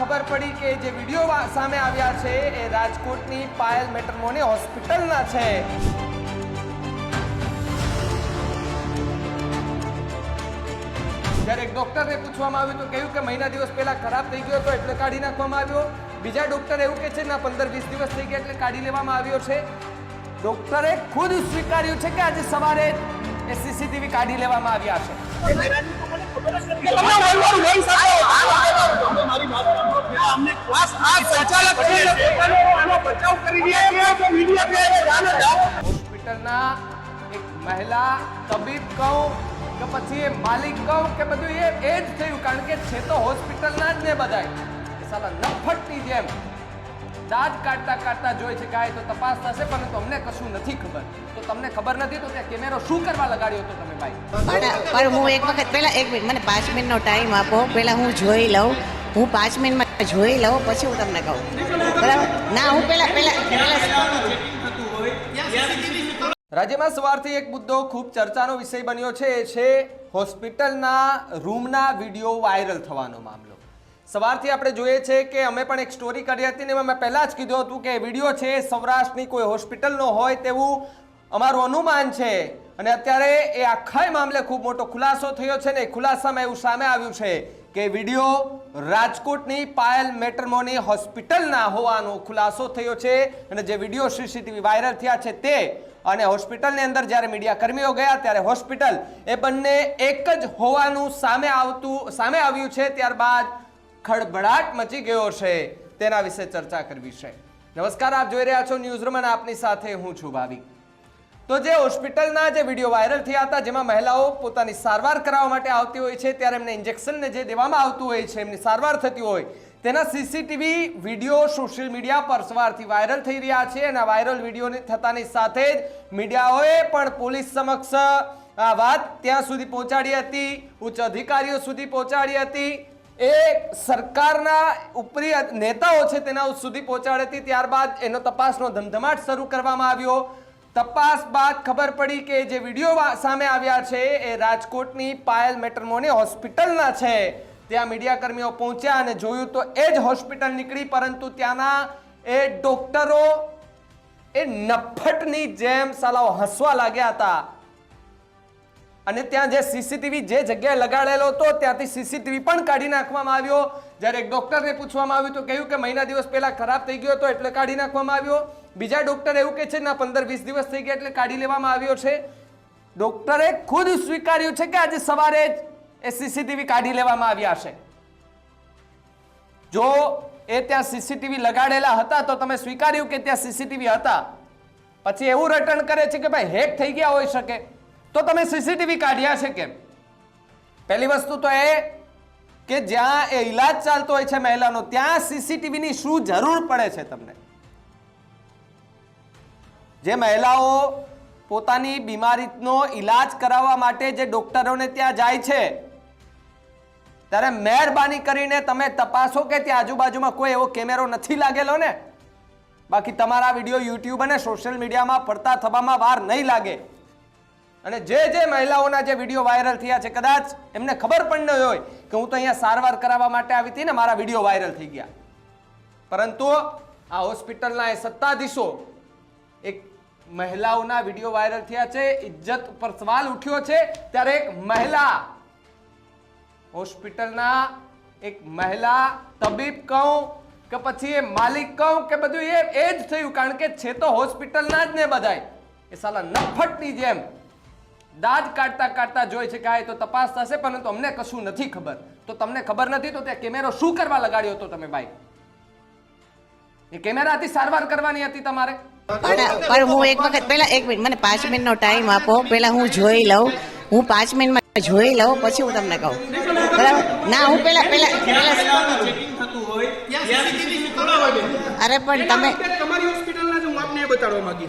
ખબર પડી કે જે વિડીયો સામે આવ્યા છે એ રાજકોટની પાયલ મેટ્રોમોની હોસ્પિટલના છે। જ્યારે એક ડોક્ટરને પૂછવામાં આવ્યું તો કહ્યું કે મહિના દિવસ પહેલા ખરાબ થઈ ગયો હતો એટલે કાઢી નાખવામાં આવ્યો। બીજા ડોક્ટર એવું કહે છે ના 15-20 દિવસ થઈ ગયા એટલે કાઢી લેવામાં આવ્યો છે। ડોક્ટરે ખુદ સ્વીકાર્યું છે કે આજે સવારે એ સીસીટીવી કાઢી લેવામાં આવ્યા છે। હોસ્પિટલના એક મહિલા તબીબ કહું કે પછી એ માલિક કહું કે બધું એ જ થયું, કારણ કે છે તો હોસ્પિટલના જ ને બધાય સાલા નફટની જેમ દાંત કાઢતા કાઢતા જોઈ છે કે તો તપાસ થશે, પરંતુ અમને કશું નથી ખબર। તો તમને ખબર નથી તો ત્યાં કેમેરો શું કરવા લગાડ્યો હતો તમે ભાઈ? પણ હું એક વખત પહેલા 1 મિનિટ મને 5 મિનિટનો ટાઈમ આપો, પહેલા હું જોઈ લઉં, હું 5 મિનિટમાં જોઈ લઉં પછી હું તમને કહું, બરાબર? ના, હું પહેલા રાજ્યમાં સવારથી એક મુદ્દો ખૂબ ચર્ચાનો વિષય બન્યો છે, એ છે હોસ્પિટલના રૂમના વિડીયો વાયરલ થવાનો મામલો। સવારથી આપણે જોઈએ છે કે અમે પણ એક સ્ટોરી કરી હતી ને મેં પહેલાં જ કીધું હતું કે વિડીયો છે સૌરાષ્ટ્રની કોઈ હોસ્પિટલનો હોય તેવું અમારું અનુમાન છે, અને અત્યારે એ આખા મામલે ખૂબ મોટો ખુલાસો થયો છે ને એ ખુલાસામાં એવું સામે આવ્યું છે કે વિડીયો રાજકોટની પાયલ મેટ્રોમોની હોસ્પિટલના હોવાનો ખુલાસો થયો છે। અને જે વિડીયો સીસીટીવી વાયરલ થયા છે તે અને હોસ્પિટલની અંદર જ્યારે મીડિયા કર્મીઓ ગયા ત્યારે હોસ્પિટલ એ બંને એક જ હોવાનું સામે આવ્યું છે। ત્યારબાદ ખળભળાટ મચી ગયો છે, તેના વિશે ચર્ચા કરવી છે। નમસ્કાર, આપ જોઈ રહ્યા છો ન્યૂઝરૂમ અને આપની સાથે હું છું ભાવિક। તો જે હોસ્પિટલના જે વિડીયો વાયરલ થયા હતા જેમાં મહિલાઓ પોતાની સારવાર કરાવવા માટે આવતી હોય છે ત્યારે એમને ઇન્જેક્શનને જે દેવામાં આવતું હોય છે, એમની સારવાર થતી હોય તેના સીસીટીવી વિડીયો સોશિયલ મીડિયા પર સવારથી વાયરલ થઈ રહ્યા છે। અને વાયરલ વિડીયોની થતાની સાથે જ મીડિયાઓએ પણ પોલીસ સમક્ષ આ વાત ત્યાં સુધી પહોંચાડી હતી, ઉચ્ચ અધિકારીઓ સુધી પહોંચાડી હતી, એ સરકારના ઉપરી નેતાઓ છે તેના સુધી પહોંચાડી હતી। ત્યારબાદ એનો તપાસનો ધમધમાટ શરૂ કરવામાં આવ્યો। તપાસ બાદ ખબર પડી કે જે વિડીયો સામે આવ્યા છે એ રાજકોટની પાયલ મેટ્રોમોની હોસ્પિટલના છે। ત્યાં મીડિયા કર્મીઓ પહોંચ્યા અને જોયું તો એ જ હોસ્પિટલ નીકળી, પરંતુ ત્યાંના એ ડોક્ટરો એ નફટની જેમ સાલાઓ હસવા લાગ્યા હતા। અને ત્યાં જે સીસીટીવી જે જગ્યાએ લગાડેલો હતો ત્યાંથી સીસીટીવી પણ કાઢી નાખવામાં આવ્યો। જ્યારે એક ડોક્ટરને પૂછવામાં આવ્યું તો કહ્યું કે મહિના દિવસ પહેલા ખરાબ થઈ ગયો હતો એટલે કાઢી નાખવામાં આવ્યો। બીજા ડોક્ટર એવું કહે છે ના 15-20 દિવસ થઈ ગયા એટલે કાઢી લેવામાં આવ્યો છે। ડોક્ટરે ખુદ સ્વીકાર્યું છે કે આજે સવારે જ એ સીસીટીવી કાઢી લેવામાં આવ્યા છે। જો એ ત્યાં સીસીટીવી લગાડેલા હતા તો તમે સ્વીકાર્યું કે ત્યાં સીસીટીવી હતા, પછી એવું રટણ કરે છે કે ભાઈ હેક થઈ ગયા હોઈ શકે, તો તમે સીસીટીવી કાઢ્યા છે કેમ? પહેલી વસ્તુ તો એ કે જ્યાં એ ઈલાજ ચાલતો હોય છે મહિલાનો ત્યાં સીસીટીવીની શું જરૂર પડે છે તમને? જે મહિલાઓ પોતાની બીમારીનો ઈલાજ કરાવવા માટે જે ડોક્ટરોને ત્યાં જાય છે ત્યારે મહેરબાની કરીને તમે તપાસો કે ત્યાં આજુબાજુમાં કોઈ એવો કેમેરો નથી લાગેલો ને, બાકી તમારા વિડીયો યુટ્યુબ અને સોશિયલ મીડિયામાં ફરતા થવામાં વાર નહીં લાગે। અને જે મહિલાઓના જે વિડીયો વાયરલ થયા છે કદાચ એમને ખબર પણ ન હોય કે હું તો અહીંયા સારવાર કરાવવા માટે આવી હતી ને મારા વિડીયો વાયરલ થઈ ગયા, પરંતુ આ હોસ્પિટલના એ સત્તાધીશો એક મહિલાઓના વિડીયો વાયરલ થયા છે, ઇજ્જત ઉપર સવાલ ઉઠ્યો છે। ત્યારે એક મહિલા હોસ્પિટલના એક મહિલા તબીબ કહું કે પછી એ માલિક કહું કે બધું એ જ થયું, કારણ કે છે તો હોસ્પિટલના જ ને બધાય એ સાલા નફટની જેમ દાંત કાઢતા કાઢતા જોઈ છે કે તો તપાસ થશે, પરંતુ અમને કશું નથી ખબર। તો તમને ખબર નથી તો ત્યાં કેમેરો શું કરવા લગાડ્યો હતો તમે ભાઈ? એ કેમેરાથી સારવાર કરવાની હતી તમારે? પણ હું એક વખત પહેલા 1 મિનિટ મને 5 મિનિટનો ટાઈમ આપો, પહેલા હું જોઈ લઉં, હું 5 મિનિટમાં જોઈ લઉં પછી હું તમને કહું, બરાબર? ના, હું પહેલા અરે પણ તમે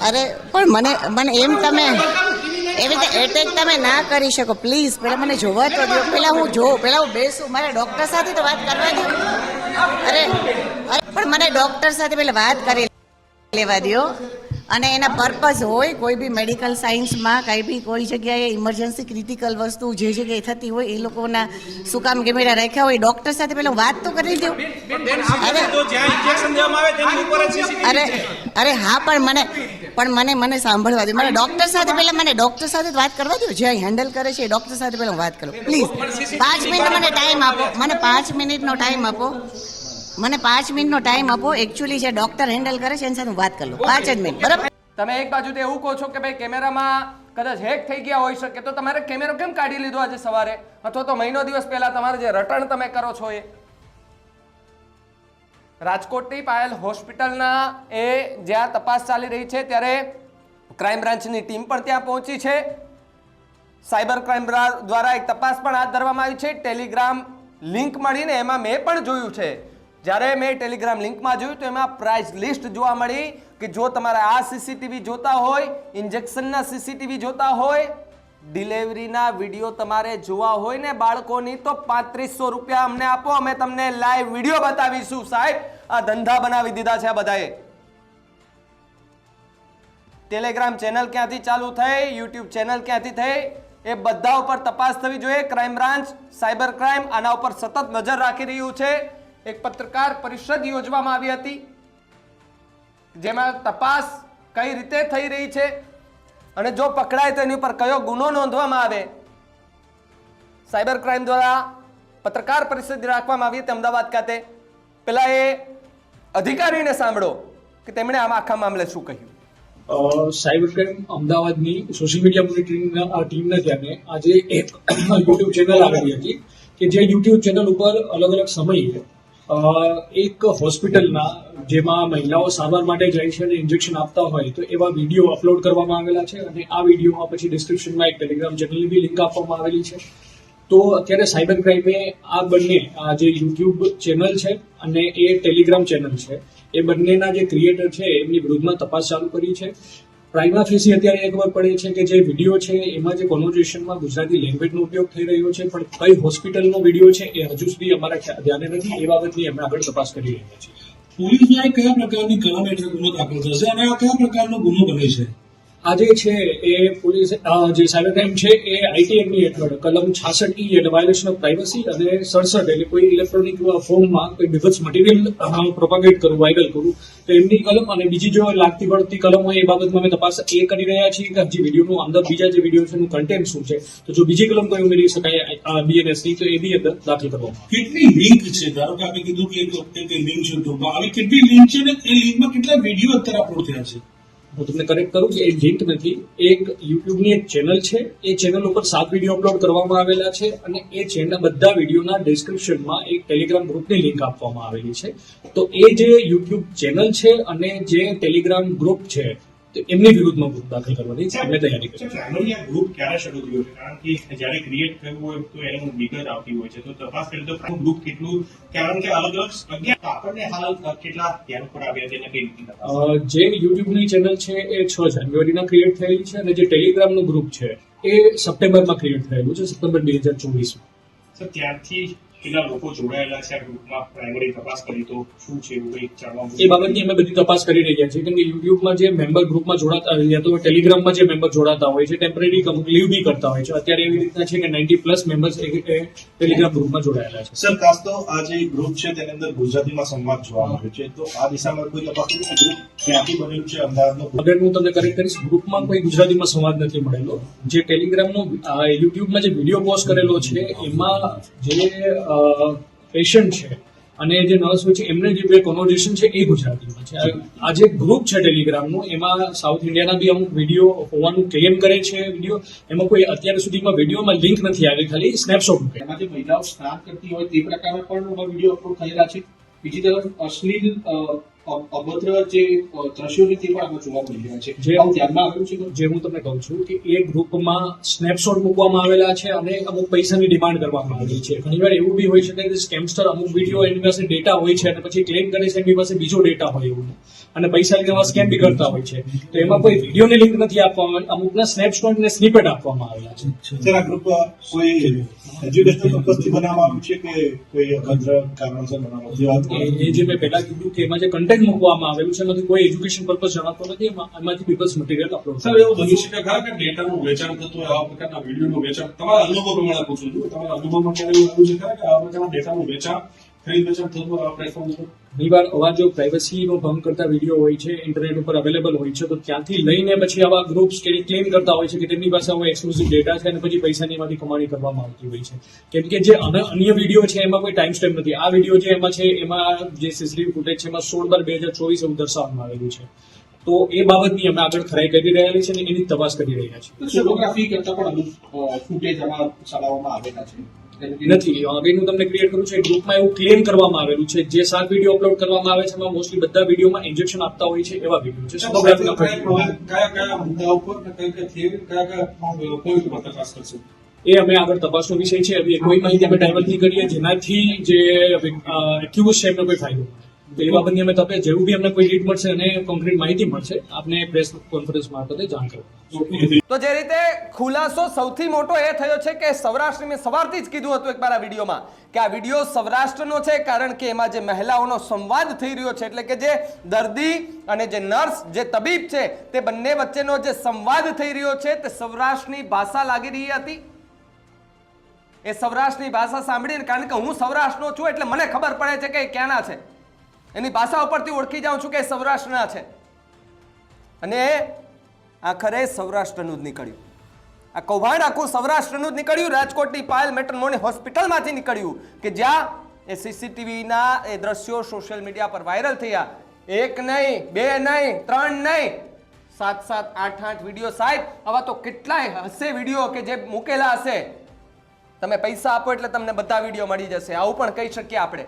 અરે પણ મને એમ તમે એવી રીતે એટેક તમે ના કરી શકો પ્લીઝ। પહેલાં મને જોવા તો દો, પહેલાં હું બેસું, મારે ડૉક્ટર સાથે તો વાત કરવા દો। અરે પણ મને ડૉક્ટર સાથે પહેલાં વાત કરી લેવા દો। અને એના પર્પઝ હોય કોઈ બી મેડિકલ સાયન્સમાં કાંઈ બી કોઈ જગ્યાએ ઇમરજન્સી ક્રિટિકલ વસ્તુ જે જગ્યાએ થતી હોય એ લોકોના શું કામ કેમેરા રાખ્યા હોય ડૉક્ટર સાથે પહેલાં વાત તો કરી દઉં. અરે હા પણ મને સાંભળવા દો. મને ડૉક્ટર સાથે વાત કરવા દો. જ્યાં હેન્ડલ કરે છે એ ડૉક્ટર સાથે પહેલાં હું વાત કરું પ્લીઝ. 5 મિનિટ મને ટાઈમ આપો. મને 5 મિનિટનો ટાઈમ આપો. એકચ્યુઅલી જે ડૉક્ટર હેન્ડલ કરે છે એની સાથે હું વાત કરી લઉં 5 જ મિનિટ. બરાબર. તમે એક બાજુ તો એવું કહો છો કે ભાઈ કેમેરામાં કદાચ હેક થઈ ગયા હોઈ શકે તો તમારે કેમેરો કેમ કાઢી લીધો આજે સવારે અથવા તો મહિનો દિવસ પહેલા તમારે જે રટણ તમે કરો છો એ રાજકોટની પાયલ હોસ્પિટલના એ જ્યાં તપાસ ચાલી રહી છે ત્યારે ક્રાઇમ બ્રાન્ચની ટીમ પણ ત્યાં પહોંચી છે. સાયબર ક્રાઇમ દ્વારા એક તપાસ પણ હાથ ધરવામાં આવી છે. ટેલિગ્રામ લિંક મળીને એમાં મેં પણ જોયું છે. જ્યારે મેં ટેલિગ્રામ લિંકમાં જોયું તો એમાં પ્રાઇસ લિસ્ટ જોવા મળી કે જો તમારે આ સીસીટીવી જોતા હોય, ઇન્જેક્શનના સીસીટીવી જોતા હોય, ડિલિવરીના વિડીયો તમારે જોવા હોય ને બાળકોની તો 3500 રૂપિયા અમને આપો, અમે તમને લાઈવ વિડીયો બતાવીશું. સાહેબ આ ધંધા બનાવી દીધા છે આ બધાએ. ટેલિગ્રામ ચેનલ ક્યાંથી ચાલુ થઈ, યુટ્યુબ ચેનલ ક્યાંથી થઈ, એ બધા ઉપર તપાસ થવી જોઈએ. ક્રાઇમ બ્રાન્ચ, સાયબર ક્રાઇમ આના ઉપર સતત નજર રાખી રહ્યું છે. એક પત્રકાર પરિષદ યોજવામાં આવી હતી જેમાં તપાસ કઈ રીતે થઈ રહી છે અને જો પકડાય તો એની ઉપર કયો ગુનો નોંધવામાં આવે. સાયબર ક્રાઇમ દ્વારા પત્રકાર પરિષદ રાખવામાં આવી હતી અમદાવાદ ખાતે. પેલા એ અધિકારીને સાંભળો કે તેમણે આમાં આખા મામલે શું કહ્યું. સાયબર ક્રાઇમ અમદાવાદની સોશિયલ મીડિયા મોનિટરિંગના ટીમના ધ્યાને આજે એક યુટ્યુબ ચેનલ આવેલી હતી કે જે યુટ્યુબ ચેનલ ઉપર અલગ અલગ સમયે એક હોસ્પિટલના જેમાં મહિલાઓ સારવાર માટે જાય છે અને ઇન્જેક્શન આપતા હોય તો એવા વિડીયો અપલોડ કરવામાં આવેલા છે અને આ વિડીયોમાં પછી ડિસ્ક્રિપ્શનમાં એક ટેલિગ્રામ ચેનલની બી લિંક આપવામાં આવેલી છે. તો અત્યારે સાયબર ક્રાઇમે આ બંને આ જે યુટ્યુબ ચેનલ છે અને એ ટેલિગ્રામ ચેનલ છે એ બંનેના જે ક્રિએટર છે એમની વિરુદ્ધમાં તપાસ ચાલુ કરી છે. પ્રાઇમા ફેસી અત્યારે એ ખબર પડે છે કે જે વિડીયો છે એમાં જે કોન્વર્ઝેશનમાં ગુજરાતી લેંગ્વેજનો ઉપયોગ થઈ રહ્યો છે પણ કઈ હોસ્પિટલનો વિડીયો છે એ હજુ સુધી અમારા ધ્યાને નથી. એ બાબતની અમે આગળ તપાસ કરી રહ્યા છીએ. પોલીસના કયા પ્રકારની કલમ હેઠળ ગુનો દાખલ થશે અને આ કયા પ્રકારનો ગુનો બને છે? આ જે છે એ પોલીસ જે સાયબર ક્રાઇમ છે એ આઈટી એક્ટની હેઠળ કલમ 66E એટલે વાયોલેશન ઓફ પ્રાઇવસી અને 67 એટલે કોઈ ઇલેક્ટ્રોનિક ફોર્મમાં કોઈ બીભત્સ મટીરિયલ પ્રોપાગેટ કરવું, વાયરલ કરવું તો એમની કલમ અને બીજી જો લાગતી પડતી કલમ હોય એ બાબતમાં અમે તપાસ એ કરી રહ્યા છીએ કે હજી વિડીયોનું અંદર બીજા જે વિડીયો છે એનું કન્ટેન્ટ શું છે તો જો બીજી કલમ કોઈ ઉમેરી શકાય બીએનએસની તો એ બી અંદર દાખલ કરવામાં. કેટલી લિંક છે? ધારો કે આપણે કીધું કે એક લિંક છે તો આવી કેટલી લિંક છે ને એ લિંકમાં કેટલા વિડીયો અત્યારે અપલોડ થયા છે? હું તમને કરેક્ટ કરું કે એ લિંક નથી. એક યુટ્યુબની એક ચેનલ છે એ ચેનલ ઉપર 7 વિડીયો અપલોડ કરવામાં આવેલા છે અને એ ચેનલ બધા વિડીયોના ડિસ્ક્રિપ્શનમાં એક ટેલિગ્રામ ગ્રુપની લિંક આપવામાં આવેલી છે. તો એ જે યુટ્યુબ ચેનલ છે અને જે ટેલિગ્રામ ગ્રુપ છે તો એમની વિરુદ્ધમાં ગુનો દાખલ કરવાની અમે તૈયારી કરી છે. આ ગ્રુપ ક્યારે શરૂ થયો છે? કારણ કે જ્યારે ક્રિએટ થયું હોય તો એનું વિગત આવતી હોય છે તો તપાસ કરી તો ગ્રુપ કેટલું, કારણ કે અલગ અલગ આપણને હાલ કેટલા ધ્યાન પર આવ્યા છે અને કઈ રીતે જે યુટ્યુબની ચેનલ છે એ 6 જાન્યુઆરીના ક્રિએટ થયેલી છે અને જે ટેલિગ્રામનું ગ્રુપ છે એ સપ્ટેમ્બરમાં ક્રિએટ થયેલું છે, સપ્ટેમ્બર 2024. સર ત્યારથી કેટલા લોકો જોડાયેલા છે આ ગ્રુપમાં? પ્રાઇમરી તપાસ કરી તો શું છે એવું કંઈ જાણવા એ બાબતની અમે બધી તપાસ કરી રહ્યા છીએ. કેમ કે યુટ્યુબમાં જે મેમ્બર ગ્રુપમાં જોડાતા યા તો ટેલિગ્રામમાં જે મેમ્બર જોડાતા હોય છે ટેમ્પરરી અમુક લીવ બી કરતા હોય છે. અત્યારે એવી રીતના છે કે 90+ મેમ્બર્સ ટેલિગ્રામ ગ્રુપમાં જોડાયેલા છે. સર ખાસ તો આ જે ગ્રુપ છે તેની અંદર ગુજરાતીમાં સંવાદ જોવા મળ્યો છે તો આ દિશામાં કોઈ તપાસ કરી કે ગ્રુપ ક્યાંથી બનેલું છે? અમદાવાદનો અગર હું તમને કરેક્ટ કરીશ, ગ્રુપમાં કોઈ ગુજરાતીમાં સંવાદ નથી મળેલો. જે ટેલિગ્રામનો યુટ્યુબમાં જે વિડીયો પોસ્ટ કરેલો છે એમાં જે પેશન્ટ છે અને જે નર્સ હોય છે એમને જે બે કોન્વર્ઝેશન છે એ ગુજરાતીમાં છે. આ જે ગ્રુપ છે ટેલિગ્રામનું એમાં સાઉથ ઇન્ડિયાના બી અમુક વિડીયો હોવાનું ક્લેમ કરે છે. વિડીયો એમાં કોઈ અત્યાર સુધીમાં વિડીયોમાં લિંક નથી આવી, ખાલી સ્નેપશોટ મૂકે. એમાં જે મહિલાઓ સ્નાન કરતી હોય તે પ્રકારના પણ વિડીયો અપલોડ થયેલા છે. બીજી તરફ અશ્લીલ અભદ્ર જે દ્રશ્યો છે તે પણ આમાં જોવા મળી રહ્યા છે. જે ધ્યાનમાં આવ્યું છે જે હું તમને કહું છું કે એ ગ્રુપમાં સ્નેપશોટ મૂકવામાં આવેલા છે અને અમુક પૈસાની ડિમાન્ડ કરવામાં આવેલી છે. ઘણીવાર એવું બી હોય શકે કે સ્કેમસ્ટર અમુક વિડીયો એની પાસે ડેટા હોય છે અને પછી ક્લેમ કરે છે એની પાસે બીજો ડેટા હોય એવું અને પૈસા લેવા સ્કેમ બી કરતા હોય છે. તો એમાં કોઈ વિડીયોની લિંક નથી આપવામાં, અમુકના સ્નેપશોટ ને સ્નિપેટ આપવામાં આવેલા છે. સર આ ગ્રુપ કોઈ એજ્યુકેશનલ પર્પઝથી બનાવવામાં આવ્યું છે કે કોઈ અભદ્ર કારણોસર બનાવવામાં આવ્યું? એ જે મેં પહેલા કીધું કે એમાં જે કન્ટેન્ટ કન્ટેન્ટ મૂકવામાં આવેલું છે, એમાંથી કોઈ એજ્યુકેશન પર્પઝ જણાતો નથી, એમાંથી પીપલ્સ મટીરિયલ અપલોડ સર એવું બની શકે ખરા કે ડેટાનું વેચાણ થતું હોય, આવા પ્રકારના વિડીયોનું વેચાણ? તમારા અનુભવ પ્રમાણે પૂછું છું, તમારા અનુભવમાં ક્યારે એવું આવ્યું છે ખરા કે આવા પ્રકારના ડેટાનું વેચાણ ખરીદ વેચાણ થતું હોય આ પ્લેટફોર્મ ઉપર? ઘણીવાર આવા જો પ્રાઇવસીનો ભંગ કરતા વિડીયો હોય છે, ઇન્ટરનેટ ઉપર અવેલેબલ હોય છે, તો ત્યાંથી લઈને પછી આવા ગ્રુપ્સ ક્લેમ કરતા હોય છે કે તેમની પાસે આવો એક્સક્લુઝિવ ડેટા છે અને પછી પૈસાની એમાંથી કમાણી કરવામાં આવતી હોય છે. કેમ કે જે અન્ય વિડીયો છે એમાં કોઈ ટાઈમ સ્ટેમ્પ નથી. આ વિડીયો જે એમાં છે એમાં જે સીસીટીવી ફૂટેજ છે એમાં 16/2024 એવું દર્શાવવામાં આવેલું છે. તો એ બાબતની અમે આગળ ખરાઈ કરી રહેલી છે અને એની તપાસ કરી રહ્યા છીએ. ફોટોગ્રાફી કરતા પણ અમુક ફૂટેજ આમાં ચલાવવામાં આવેલા છે નથી. હવે હું તમને ક્રિએટ કરું છું, ગ્રુપમાં એવું ક્લેમ કરવામાં આવેલું છે, જે 7 વિડીયો અપલોડ કરવામાં આવે છે એમાં મોસ્ટલી બધા વિડીયોમાં ઇન્જેક્શન આપતા હોય છે એવા વિડીયો છે. કયા મુદ્દા ઉપર કયા પોઈન્ટ ઉપર તપાસ કરશે? એ અમે આગળ તપાસનો વિષય છે. હવે કોઈ માહિતી અમે ડાયવર્ટ નહીં કરીએ જેનાથી જે એક્યુઝ છે એમને કોઈ ફાયદો મળે. તો એ બાબતની અમે તપાસ, જેવું બી અમને કોઈ લીડ મળશે અને કોન્ક્રીટ માહિતી મળશે આપને પ્રેસ કોન્ફરન્સ મારફતે જાણ કરવા. તો જે રીતે ખુલાસો સૌથી મોટો એ થયો છે કે સૌરાષ્ટ્ર, મેં સવારથી જ કીધું હતું એકવાર આ વિડીયોમાં કે આ વિડીયો સૌરાષ્ટ્રનો છે, કારણ કે એમાં જે મહિલાઓનો સંવાદ થઈ રહ્યો છે, એટલે કે જે દર્દી અને જે નર્સ, જે તબીબ છે, તે બંને વચ્ચેનો જે સંવાદ થઈ રહ્યો છે તે સૌરાષ્ટ્રની ભાષા લાગી રહી હતી. એ સૌરાષ્ટ્રની ભાષા સાંભળીને, કારણ કે હું સૌરાષ્ટ્રનો છું એટલે મને ખબર પડે છે કે એ ક્યાંના છે, એની ભાષા ઉપરથી ઓળખી જાઉં છું કે સૌરાષ્ટ્રના છે. અને આખરે સૌરાષ્ટ્રનું જ નીકળ્યું, આ કૌભાંડ આખું સૌરાષ્ટ્રનું જ નીકળ્યું. રાજકોટની પાયલ મેટર્નોની હોસ્પિટલમાંથી નીકળ્યું કે જ્યાં એ સીસીટીવીના એ દ્રશ્યો સોશિયલ મીડિયા પર વાયરલ થયા. 1 નહીં, 2 નહીં, 3 નહીં, 7, 8 વિડીયો. સાહેબ આવા તો કેટલાય હશે વિડીયો કે જે મૂકેલા હશે. તમે પૈસા આપો એટલે તમને બધા વિડીયો મળી જશે, આવું પણ કહી શકીએ આપણે.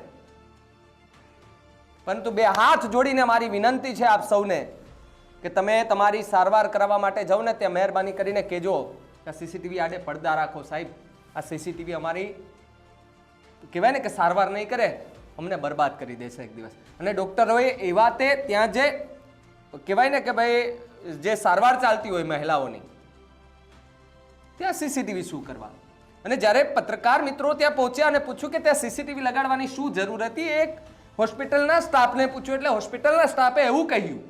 પરંતુ 2 હાથ જોડીને મારી વિનંતી છે આપ સૌને કે તમે તમારી સારવાર કરાવવા માટે જાઓ ને ત્યાં મહેરબાની કરીને કહેજો કે સીસીટીવી આડે પડદા રાખો. સાહેબ આ સીસીટીવી અમારી કહેવાય ને કે સારવાર નહીં કરે, અમને બરબાદ કરી દેશે એક દિવસ. અને ડૉક્ટરોએ એવા તે ત્યાં જે કહેવાય ને કે ભાઈ જે સારવાર ચાલતી હોય મહિલાઓની, ત્યાં સીસીટીવી શું કરવા? અને જ્યારે પત્રકાર મિત્રો ત્યાં પહોંચ્યા અને પૂછ્યું કે ત્યાં સીસીટીવી લગાડવાની શું જરૂર હતી, એક હોસ્પિટલના સ્ટાફને પૂછ્યું એટલે હોસ્પિટલના સ્ટાફે એવું કહ્યું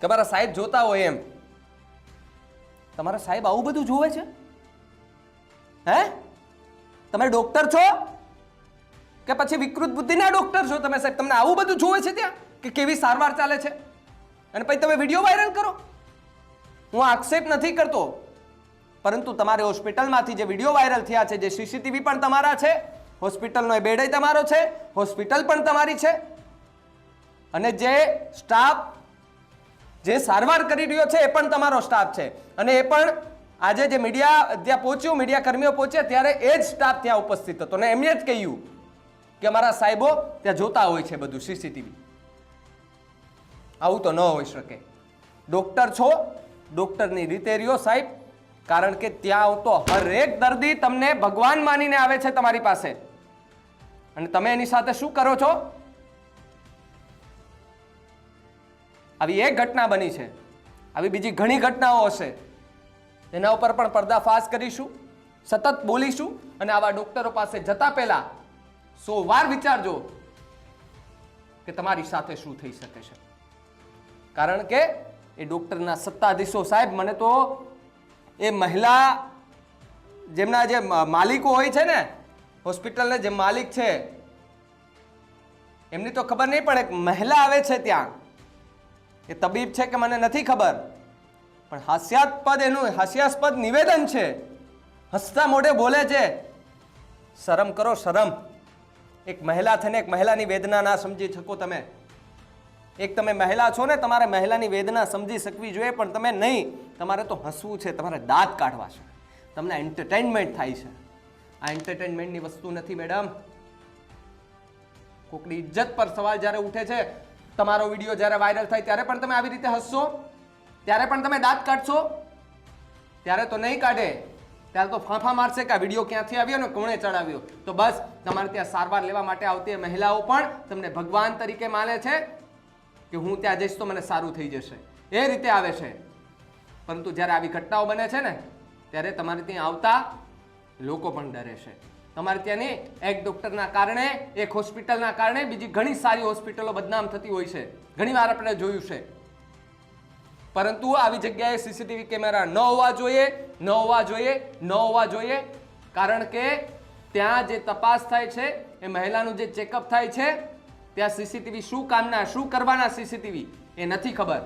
કે મારા સાહેબ જોતા હોય એમ. તમારા સાહેબ આવું બધું જોવે છે? હે, તમે ડોક્ટર છો કે પછી વિકૃત બુદ્ધિના ડોક્ટર છો તમે સાહેબ? તમને આવું બધું જોવે છે ત્યાં કે કેવી સારવાર ચાલે છે અને પછી તમે વિડીયો વાયરલ કરો? હું આક્ષેપ નથી કરતો, પરંતુ તમારે હોસ્પિટલમાંથી જે વિડીયો વાયરલ થયા છે, જે સીસીટીવી પણ તમારા છે, હોસ્પિટલનો એ બેડ તમારો છે, હોસ્પિટલ પણ તમારી છે, અને જે સ્ટાફ જે સારવાર કરી રહ્યો છે એ પણ તમારો સ્ટાફ છે. અને એ પણ આજે જે મીડિયા ત્યાં પહોંચ્યું, મીડિયા કર્મીઓ પહોંચ્યા ત્યારે એ જ સ્ટાફ ત્યાં ઉપસ્થિત હતો અને એમને જ કહ્યું કે અમારા સાહેબો ત્યાં જોતા હોય છે બધું સીસીટીવી. આવું તો ન હોઈ શકે. ડોક્ટર છો, ડોક્ટરની રીતે રહ્યો સાહેબ, કારણ કે ત્યાં તો હરેક દર્દી તમને ભગવાન માનીને આવે છે તમારી પાસે, અને તમે એની સાથે શું કરો છો? આવી એક ઘટના બની છે, આવી બીજી ઘણી ઘટનાઓ હશે, એના ઉપર પણ પર્દાફાશ કરીશું, સતત બોલીશું. અને આવા ડોક્ટરો પાસે જતા પહેલા 100 વાર વિચારજો કે તમારી સાથે શું થઈ શકે છે. કારણ કે એ ડોક્ટરના સત્તાધીશો સાહેબ, મને તો એ મહિલા જેમના જે માલિકો હોય છે ને, હોસ્પિટલના જે માલિક છે, એમની તો ખબર નહીં, પણ એક મહિલા આવે છે ત્યાં, એ તબીબ છે કે મને નથી ખબર, પણ હાસ્યાસ્પદ નિવેદન છે, હસતા મોઢે બોલે છે. શરમ કરો, શરમ. એક મહિલા થઈને એક મહિલાની વેદના ના સમજી શકો તમે? એક તમે મહિલા છો ને, તમારે મહિલાની વેદના સમજી શકવી જોઈએ, પણ તમે નહીં. તમારે તો હસવું છે, તમારે દાંત કાઢવા છે, તમને એન્ટરટેનમેન્ટ થાય છે. આ એન્ટરટેનમેન્ટની વસ્તુ નથી મેડમ. કોકની ઇજ્જત પર સવાલ જ્યારે ઉઠે છે, તમારો વિડીયો જ્યારે વાયરલ થાય ત્યારે પણ તમે આવી રીતે હસશો, ત્યારે પણ તમે દાંત કાઢશો? ત્યારે તો નહીં કાઢે, ત્યારે તો ફાંફા મારશે કે આ વિડીયો ક્યાંથી આવ્યો ને કોણે ચડાવ્યો. તો બસ તમારે ત્યાં સારવાર લેવા માટે આવતી મહિલાઓ પણ તમને ભગવાન તરીકે માને છે કે હું ત્યાં જઈશ તો મને સારું થઈ જશે, એ રીતે આવે છે. પરંતુ જ્યારે આવી ઘટનાઓ બને છે ને, ત્યારે તમારે ત્યાં આવતા લોકો પણ ડરે છે. તમારે ત્યાં નહીં, એક ડૉક્ટરના કારણે, એક હોસ્પિટલના કારણે બીજી ઘણી સારી હોસ્પિટલો બદનામ થતી હોય છે. ઘણીવાર આપણે જોયું છે. પરંતુ આવી જગ્યાએ સીસીટીવી કેમેરા ન હોવા જોઈએ. કારણ કે ત્યાં જે તપાસ થાય છે, એ મહિલાનું જે ચેકઅપ થાય છે, ત્યાં સીસીટીવી શું કામના, શું કરવાના સીસીટીવી એ નથી ખબર.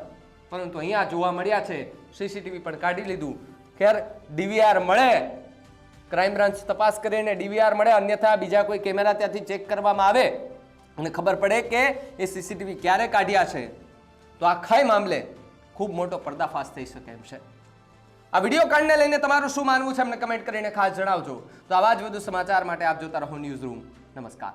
પરંતુ અહીંયા જોવા મળ્યા છે. સીસીટીવી પણ કાઢી લીધું. ખેર, ડીવીઆર મળે, ક્રાઇમ બ્રાન્ચ તપાસ કરીને ડીવીઆર મળે, અન્યથા બીજા કોઈ કેમેરા ત્યાંથી ચેક કરવામાં આવે અને ખબર પડે કે એ સીસીટીવી ક્યારે કાઢ્યા છે, તો આખા મામલે ખૂબ મોટો પર્દાફાશ થઈ શકે એમ છે. આ વિડીયો કાંડને લઈને તમારું શું માનવું છે અમને કમેન્ટ કરીને ખાસ જણાવજો. તો આવા જ વધુ સમાચાર માટે આપ જોતા રહો ન્યૂઝ રૂમ. નમસ્કાર.